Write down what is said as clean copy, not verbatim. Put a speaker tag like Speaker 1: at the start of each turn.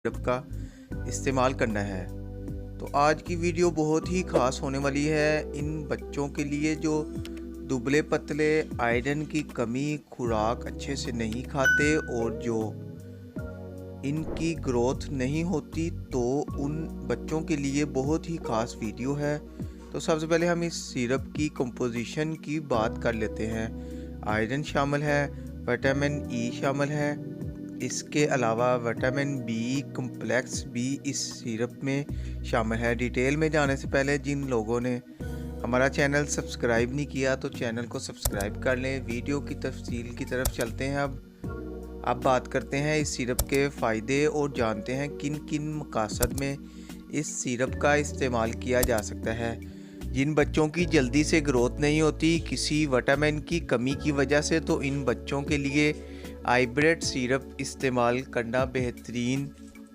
Speaker 1: Syrup का इस्तेमाल करना है। तो आज की वीडियो बहुत ही ख़ास होने वाली है इन बच्चों के लिए जो दुबले पतले, आयरन की कमी, खुराक अच्छे से नहीं खाते और जो इनकी ग्रोथ नहीं होती, तो उन बच्चों के लिए बहुत ही ख़ास वीडियो है। तो सबसे पहले हम इस सिरप की कंपोजिशन की बात कर लेते हैं। आयरन शामिल है, विटामिन ई शामिल है, इसके अलावा विटामिन बी कम्प्लेक्स भी इस सिरप में शामिल है। डिटेल में जाने से पहले जिन लोगों ने हमारा चैनल सब्सक्राइब नहीं किया तो चैनल को सब्सक्राइब कर लें। वीडियो की तफसील की तरफ चलते हैं। अब बात करते हैं इस सिरप के फ़ायदे और जानते हैं किन किन मकासद में इस सिरप का इस्तेमाल किया जा सकता है। जिन बच्चों की जल्दी से ग्रोथ नहीं होती किसी विटामिन की कमी की वजह से, तो इन बच्चों के लिए आईब्रेट सिरप इस्तेमाल करना बेहतरीन